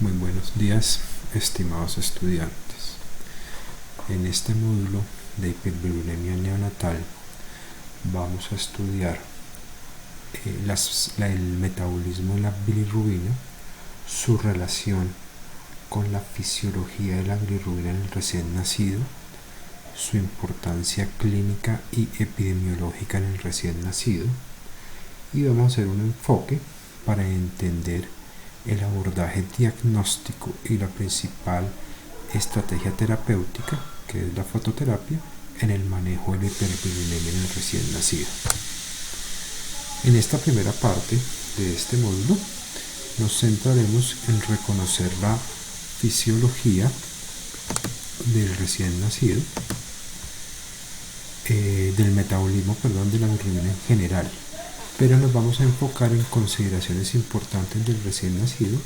Muy buenos días, estimados estudiantes. En este módulo de hiperbilirubinemia neonatal vamos a estudiar el metabolismo de la bilirrubina, su relación con la fisiología de la bilirrubina en el recién nacido, su importancia clínica y epidemiológica en el recién nacido, y vamos a hacer un enfoque para entender el abordaje diagnóstico y la principal estrategia terapéutica, que es la fototerapia, en el manejo de la hiperbilirubinemia en el recién nacido. En esta primera parte de este módulo nos centraremos en reconocer la fisiología del recién nacido, del metabolismo, de la bilirrubina en general, pero nos vamos a enfocar en consideraciones importantes del recién nacido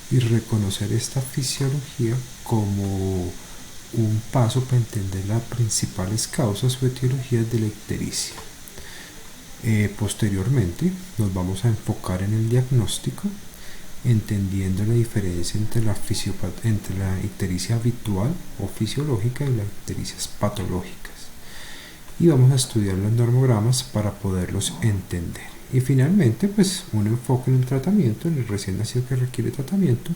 y reconocer esta fisiología como un paso para entender las principales causas o etiologías de la ictericia. Posteriormente nos vamos a enfocar en el diagnóstico, entendiendo la diferencia entre la ictericia habitual o fisiológica y las ictericias patológicas, y vamos a estudiar los normogramas para poderlos entender. Y finalmente, un enfoque en el tratamiento, en el recién nacido que requiere tratamiento,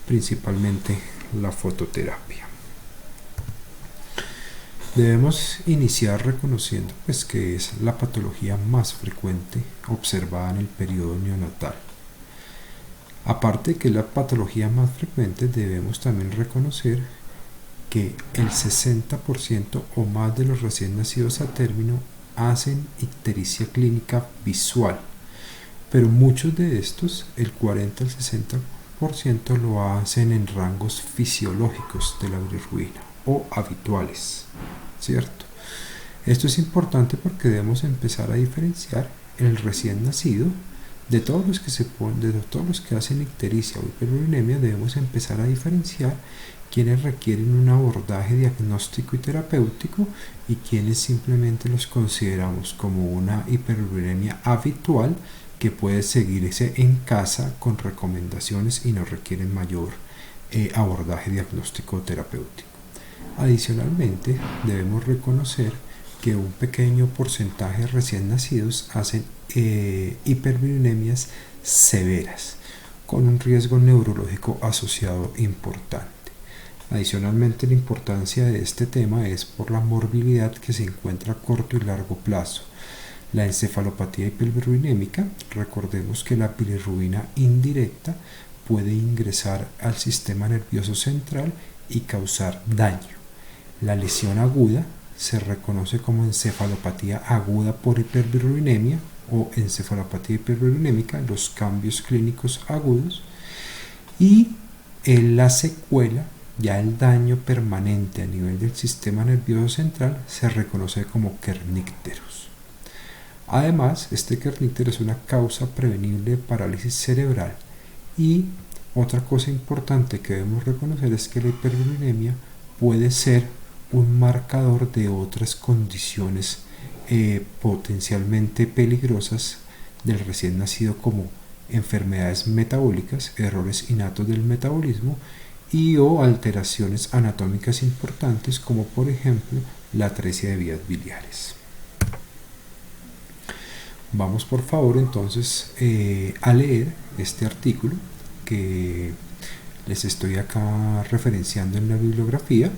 principalmente la fototerapia. Debemos iniciar reconociendo que es la patología más frecuente observada en el periodo neonatal. Aparte de que es la patología más frecuente, debemos también reconocer que el 60% o más de los recién nacidos a término hacen ictericia clínica visual, pero muchos de estos, el 40 al 60%, lo hacen en rangos fisiológicos de la bilirrubina o habituales, ¿cierto? Esto es importante porque debemos empezar a diferenciar el recién nacido de todos los que hacen ictericia o hiperbilirubinemia. Debemos empezar a diferenciar quienes requieren un abordaje diagnóstico y terapéutico y quienes simplemente los consideramos como una hiperbilirubinemia habitual que puede seguirse en casa con recomendaciones y no requieren mayor abordaje diagnóstico o terapéutico. Adicionalmente, debemos reconocer que un pequeño porcentaje de recién nacidos hacen hiperbilirubinemias severas, con un riesgo neurológico asociado importante. Adicionalmente, la importancia de este tema es por la morbilidad que se encuentra a corto y largo plazo. La encefalopatía hiperbilirubinémica, recordemos que la bilirrubina indirecta puede ingresar al sistema nervioso central y causar daño. La lesión aguda se reconoce como encefalopatía aguda por hiperbilirubinemia o encefalopatía hiperbilirubinémica, los cambios clínicos agudos, y en la secuela, ya el daño permanente a nivel del sistema nervioso central, se reconoce como kernícteros. Además, este kerníctero es una causa prevenible de parálisis cerebral, y otra cosa importante que debemos reconocer es que la hiperbilirubinemia puede ser un marcador de otras condiciones potencialmente peligrosas del recién nacido, como enfermedades metabólicas, errores innatos del metabolismo y o alteraciones anatómicas importantes, como por ejemplo la atresia de vías biliares. Vamos por favor entonces a leer este artículo que les estoy acá referenciando en la bibliografía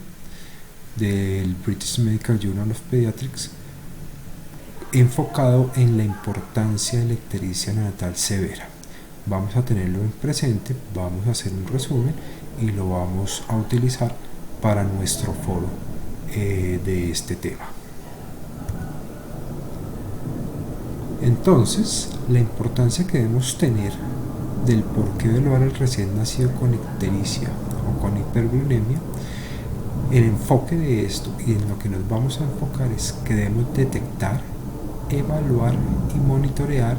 del British Medical Journal of Pediatrics, enfocado en la importancia de la ictericia neonatal severa. Vamos a tenerlo en presente, vamos a hacer un resumen y lo vamos a utilizar para nuestro foro de este tema. Entonces, la importancia que debemos tener del por qué evaluar al recién nacido con ictericia o con hiperbilirubinemia, el enfoque de esto y en lo que nos vamos a enfocar es que debemos detectar, evaluar y monitorear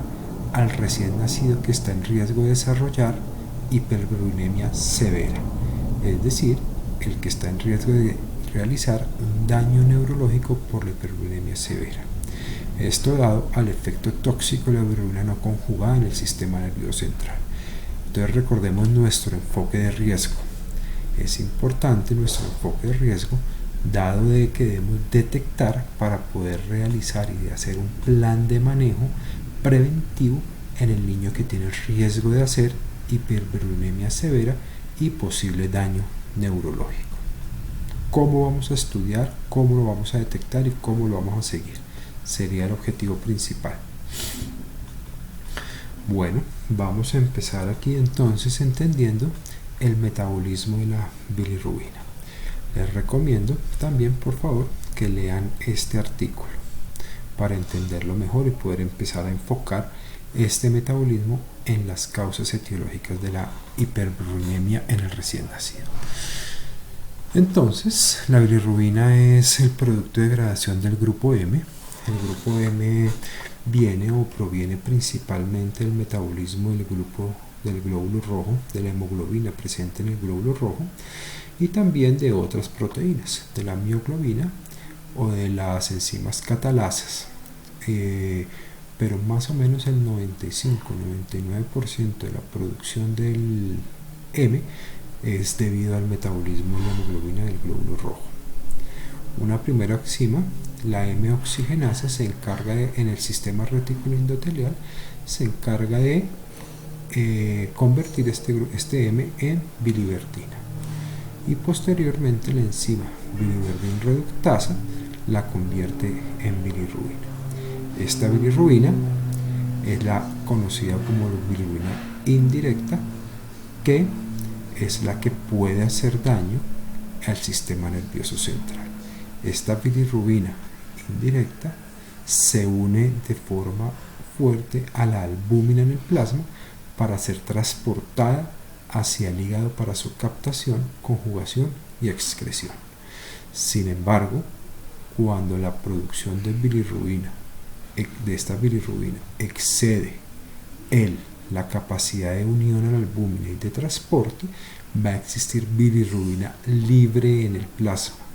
al recién nacido que está en riesgo de desarrollar hiperbilirubinemia severa, es decir, el que está en riesgo de realizar un daño neurológico por la hiperbilirubinemia severa. Esto dado al efecto tóxico de la bilirrubina no conjugada en el sistema nervioso central. Entonces recordemos nuestro enfoque de riesgo. Es importante nuestro enfoque de riesgo, dado de que debemos detectar para poder realizar y hacer un plan de manejo preventivo en el niño que tiene riesgo de hacer hiperbilirubinemia severa y posible daño neurológico. ¿Cómo vamos a estudiar? ¿Cómo lo vamos a detectar? ¿Y cómo lo vamos a seguir? Sería el objetivo principal. Bueno, vamos a empezar aquí entonces entendiendo el metabolismo de la bilirrubina. Les recomiendo también, por favor, que lean este artículo para entenderlo mejor y poder empezar a enfocar este metabolismo en las causas etiológicas de la hiperbilirubinemia en el recién nacido. Entonces, la bilirrubina es el producto de degradación del grupo M. El grupo M viene o proviene principalmente del metabolismo del glóbulo rojo, de la hemoglobina presente en el glóbulo rojo, y también de otras proteínas, de la mioglobina o de las catalasas. Pero más o menos el 95-99% de la producción del M es debido al metabolismo de la hemoglobina del glóbulo rojo. Una primera enzima, la M-oxigenasa, se encarga en el sistema retículo endotelial, se encarga de convertir este M en biliverdina, y posteriormente la enzima biliverdin reductasa la convierte en bilirrubina. Esta bilirrubina es la conocida como bilirrubina indirecta, que es la que puede hacer daño al sistema nervioso central. Esta bilirrubina indirecta se une de forma fuerte a la albúmina en el plasma para ser transportada hacia el hígado para su captación, conjugación y excreción. Sin embargo, cuando la producción de esta bilirrubina excede la capacidad de unión a la albúmina y de transporte, va a existir bilirrubina libre en el plasma.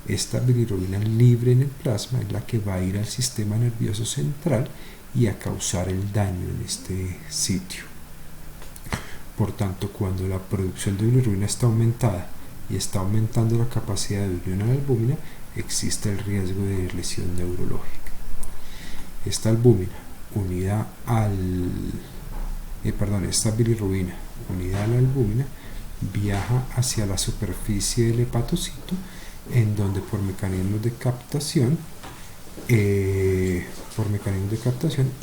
Esta bilirrubina libre en el plasma es la que va a ir al sistema nervioso central y a causar el daño en este sitio. Por tanto, cuando la producción de bilirrubina está aumentada y está aumentando la capacidad de unión a la albúmina, existe el riesgo de lesión neurológica. Esta albúmina unida esta bilirrubina unida a la albúmina viaja hacia la superficie del hepatocito, en donde por mecanismos de captación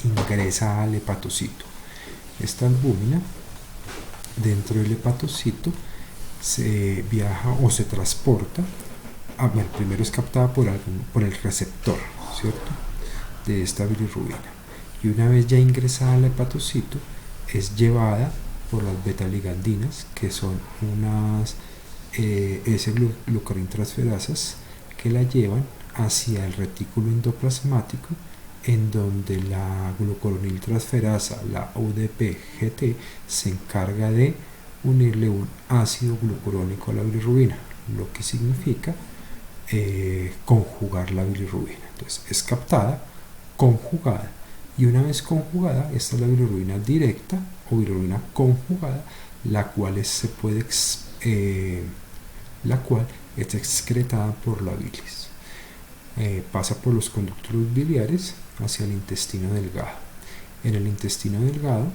ingresa al hepatocito. Esta albúmina dentro del hepatocito se viaja o se transporta. Primero es captada por el receptor, ¿cierto?, de esta bilirrubina, y una vez ya ingresada al hepatocito es llevada por las beta-ligandinas, que son unas S-glucorintransferasas que la llevan hacia el retículo endoplasmático, en donde la glucoroniltransferasa, la UDP-GT, se encarga de unirle un ácido glucurónico a la bilirrubina, lo que significa conjugar la bilirrubina. Entonces es captada, conjugada, y una vez conjugada, esta es la bilirrubina directa o bilirrubina conjugada, la cual es excretada por la bilis. Pasa por los conductos biliares hacia el intestino delgado. En el intestino delgado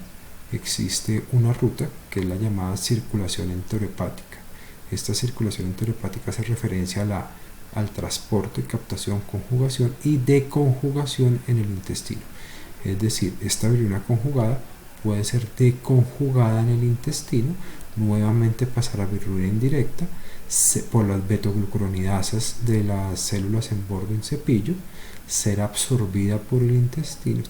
existe una ruta que es la llamada circulación enterohepática. Esta circulación enterohepática hace referencia al transporte, captación, conjugación y deconjugación en el intestino. Es decir, esta bilirrubina conjugada puede ser deconjugada en el intestino, nuevamente pasar a bilirrubina indirecta por las betoglucuronidasas de las células en borde en cepillo, ser absorbida por el intestino,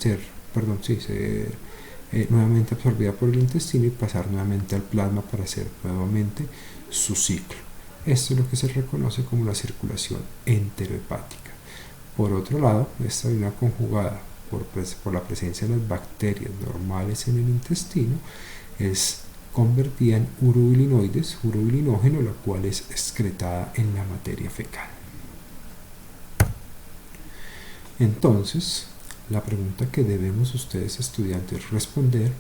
nuevamente absorbida por el intestino y pasar nuevamente al plasma para hacer nuevamente su ciclo. Esto es lo que se reconoce como la circulación enterohepática. Por otro lado, esta bilirrubina conjugada por la presencia de las bacterias normales en el intestino es convertida en urobilinógeno, la cual es excretada en la materia fecal. Entonces, la pregunta que debemos ustedes estudiantes responder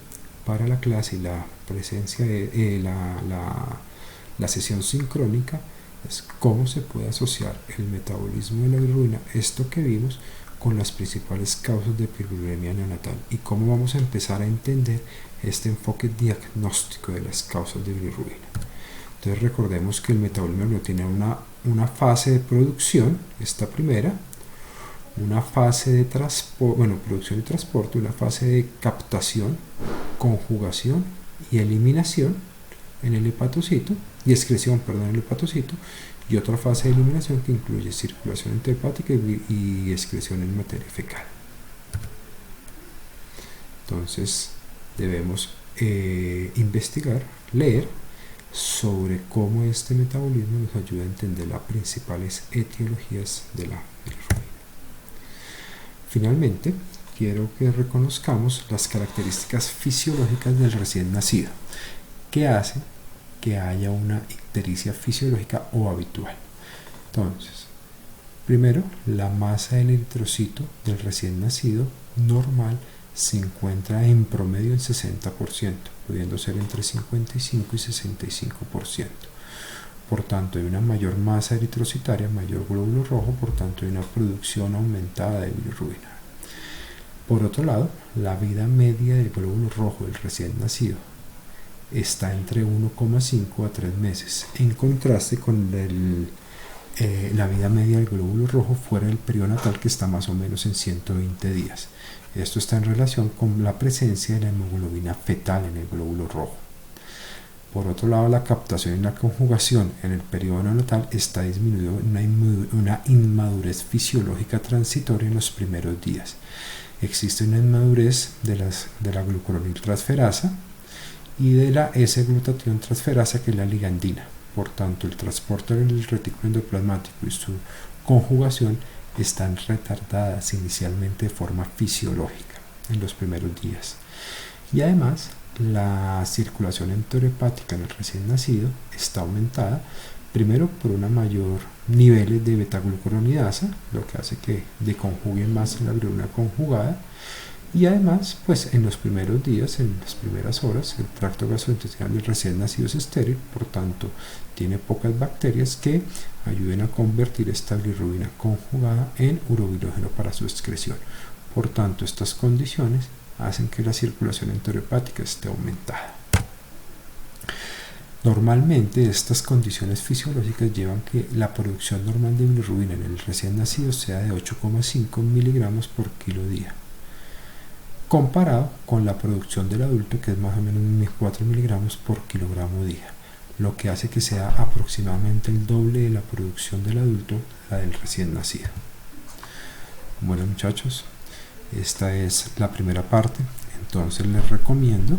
para la clase y la presencia de la sesión sincrónica es cómo se puede asociar el metabolismo de la bilirrubina, esto que vimos, con las principales causas de piruliremia neonatal y cómo vamos a empezar a entender este enfoque diagnóstico de las causas de bilirrubina. Entonces recordemos que el metabolismo tiene una fase de producción, esta primera, una fase de producción y transporte, una fase de captación, conjugación y eliminación en el hepatocito, y excreción, perdón, en el hepatocito, y otra fase de eliminación que incluye circulación enterohepática y excreción en materia fecal. Entonces debemos investigar, leer sobre cómo este metabolismo nos ayuda a entender las principales etiologías de la bilirrubina. Finalmente, quiero que reconozcamos las características fisiológicas del recién nacido, que hace que haya una ictericia fisiológica o habitual. Entonces, primero, la masa del eritrocito del recién nacido normal se encuentra en promedio en 60%, pudiendo ser entre 55 y 65%. Por tanto, hay una mayor masa eritrocitaria, mayor glóbulo rojo, por tanto hay una producción aumentada de bilirrubina. Por otro lado, la vida media del glóbulo rojo del recién nacido está entre 1,5 a 3 meses, en contraste con la vida media del glóbulo rojo fuera del periodo natal, que está más o menos en 120 días. Esto está en relación con la presencia de la hemoglobina fetal en el glóbulo rojo. Por otro lado, la captación y la conjugación en el periodo neonatal está disminuido en una inmadurez fisiológica transitoria en los primeros días. Existe una inmadurez de la glucuroniltransferasa y de la S-glutatión transferasa, que es la ligandina. Por tanto, el transporte del retículo endoplasmático y su conjugación están retardadas inicialmente de forma fisiológica en los primeros días. Y además, la circulación enterohepática en el recién nacido está aumentada, primero por una mayor niveles de betaglucuronidasa, lo que hace que deconjugue más la bilirrubina conjugada, y además, pues en los primeros días, en las primeras horas, el tracto gastrointestinal del recién nacido es estéril, por tanto tiene pocas bacterias que ayuden a convertir esta bilirrubina conjugada en urobilígeno para su excreción. Por tanto, estas condiciones hacen que la circulación enterohepática esté aumentada. Normalmente estas condiciones fisiológicas llevan que la producción normal de bilirrubina en el recién nacido sea de 8,5 miligramos por kilo día, comparado con la producción del adulto, que es más o menos 4 miligramos por kilogramo día, lo que hace que sea aproximadamente el doble de la producción del adulto, la del recién nacido. Bueno, muchachos, esta es la primera parte, entonces les recomiendo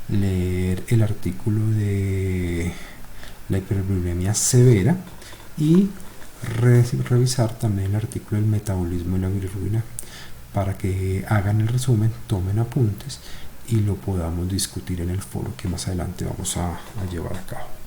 leer el artículo de la hiperbilirubinemia severa y revisar también el artículo del metabolismo de la bilirrubina, para que hagan el resumen, tomen apuntes y lo podamos discutir en el foro que más adelante vamos a llevar a cabo.